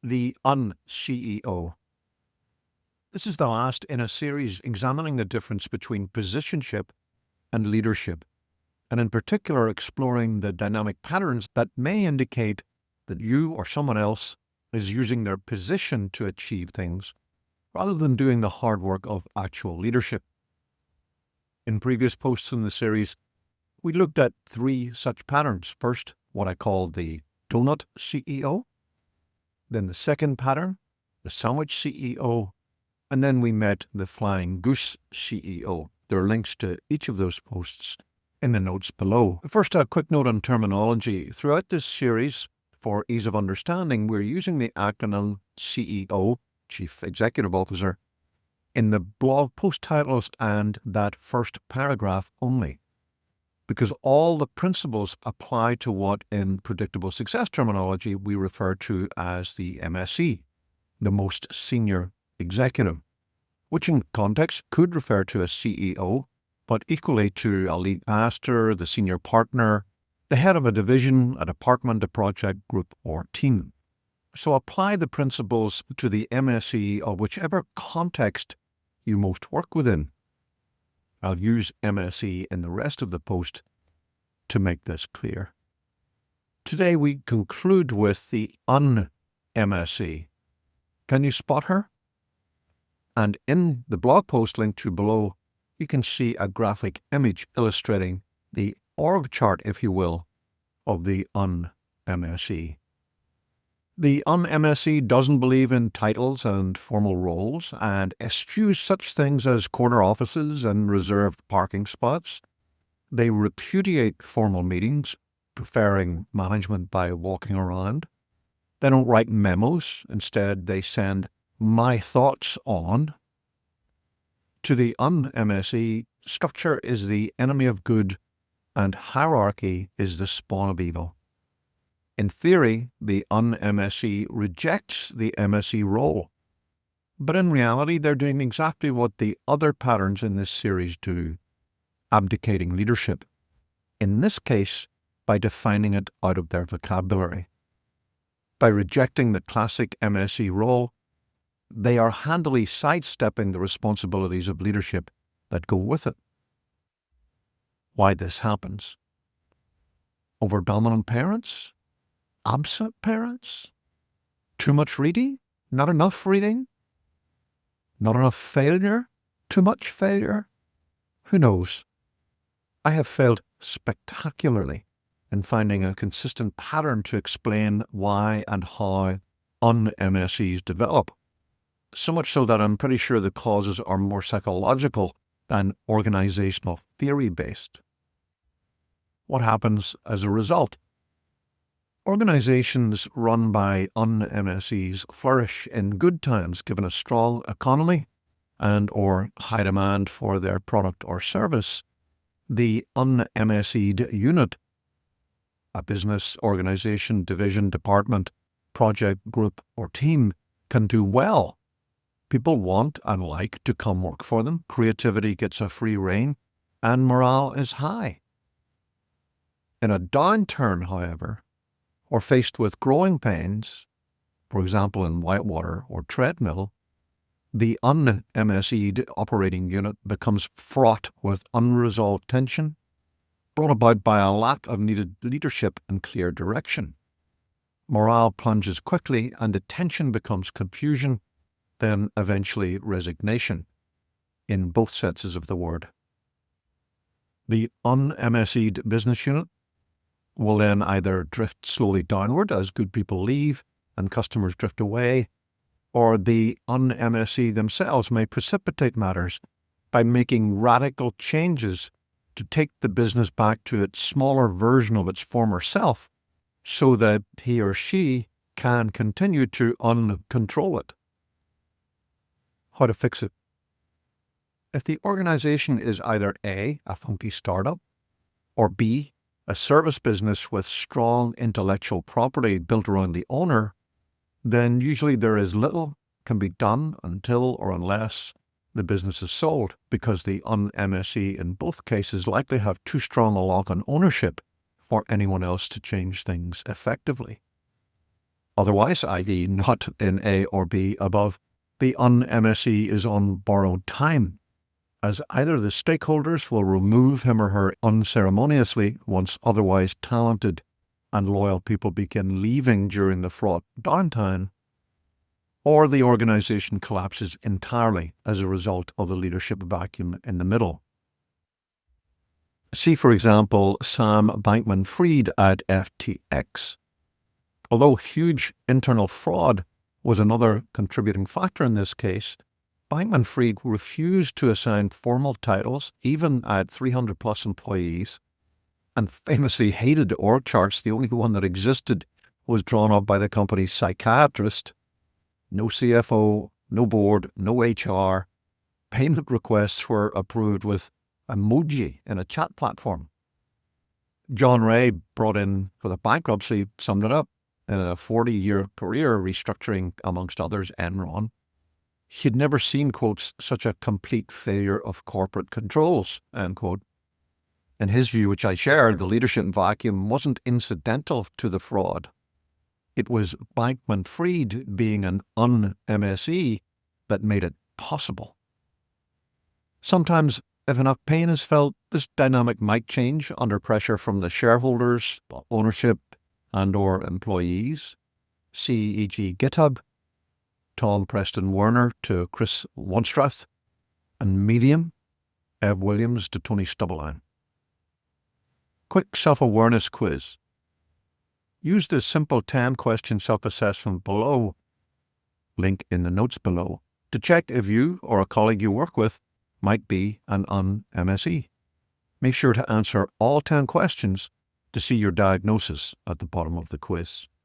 The UnCEO. This is the last in a series examining the difference between positionship and leadership, and in particular exploring the dynamic patterns that may indicate that you or someone else is using their position to achieve things rather than doing the hard work of actual leadership. In previous posts in the series, we looked at three such patterns. First, what I call the donut CEO, then the second pattern, the sandwich CEO, and then we met the flying goose CEO. There are links to each of those posts in the notes below. First, a quick note on terminology. Throughout this series, for ease of understanding, we're using the acronym CEO, Chief Executive Officer, in the blog post titles and that first paragraph only, because all the principles apply to what in predictable success terminology we refer to as the MSE, the most senior executive, which in context could refer to a CEO, but equally to a lead pastor, the senior partner, the head of a division, a department, a project, group, or team. So apply the principles to the MSE of whichever context you most work within. I'll use MSE in the rest of the post to make this clear. Today we conclude with the un-MSE. Can you spot her? And in the blog post linked to below, you can see a graphic image illustrating the org chart, if you will, of the un-MSE. The un-MSE doesn't believe in titles and formal roles and eschews such things as corner offices and reserved parking spots. They repudiate formal meetings, preferring management by walking around. They don't write memos. Instead, they send my thoughts on. To the un-MSE, structure is the enemy of good and hierarchy is the spawn of evil. In theory, the un-MSE rejects the MSE role, but in reality they're doing exactly what the other patterns in this series do, abdicating leadership, in this case by defining it out of their vocabulary. By rejecting the classic MSE role, they are handily sidestepping the responsibilities of leadership that go with it. Why this happens? Overdominant parents? Absent parents? Too much reading? Not enough reading? Not enough failure? Too much failure? Who knows? I have failed spectacularly in finding a consistent pattern to explain why and how un-MSEs develop. So much so that I'm pretty sure the causes are more psychological than organizational theory-based. What happens as a result? Organizations run by un-MSEs flourish in good times given a strong economy and or high demand for their product or service. The un-MSE'd unit, a business, organization, division, department, project, group, or team, can do well. People want and like to come work for them. Creativity gets a free rein, and morale is high. In a downturn, however, or faced with growing pains, for example in Whitewater or Treadmill, the un-MSE'd operating unit becomes fraught with unresolved tension, brought about by a lack of needed leadership and clear direction. Morale plunges quickly and the tension becomes confusion, then eventually resignation, in both senses of the word. The un-MSE'd business unit will then either drift slowly downward as good people leave and customers drift away, or the un-MSE themselves may precipitate matters by making radical changes to take the business back to its smaller version of its former self so that he or she can continue to uncontrol it. How to fix it? If the organization is either A, a funky startup, or B, a service business with strong intellectual property built around the owner, then usually there is little can be done until or unless the business is sold, because the un-MSE in both cases likely have too strong a lock on ownership for anyone else to change things effectively. otherwise, i.e. not in A or B above, the un-MSE is on borrowed time, as either the stakeholders will remove him or her unceremoniously once otherwise talented and loyal people begin leaving during the fraught downtime, or the organization collapses entirely as a result of the leadership vacuum in the middle. See, for example, Sam Bankman-Fried at FTX. Although huge internal fraud was another contributing factor in this case, Bankman-Fried refused to assign formal titles, even at 300 plus employees, and famously hated org charts. The only one that existed was drawn up by the company's psychiatrist. No CFO, no board, no HR. Payment requests were approved with emoji in a chat platform. John Ray, brought in for the bankruptcy, summed it up in a 40-year career restructuring, amongst others, Enron. He'd never seen, quotes, such a complete failure of corporate controls, end quote. In his view, which I shared, the leadership vacuum wasn't incidental to the fraud. It was Bankman-Fried being an un-MSE that made it possible. Sometimes, if enough pain is felt, this dynamic might change under pressure from the shareholders, ownership, and/or employees. See e.g. GitHub, Tom Preston Werner to Chris Wanstrath, and Medium, Ev Williams to Tony Stubbeline. Quick self-awareness quiz. Use the simple 10-question self-assessment below, link in the notes below, to check if you or a colleague you work with might be an un-MSE. Make sure to answer all 10 questions to see your diagnosis at the bottom of the quiz.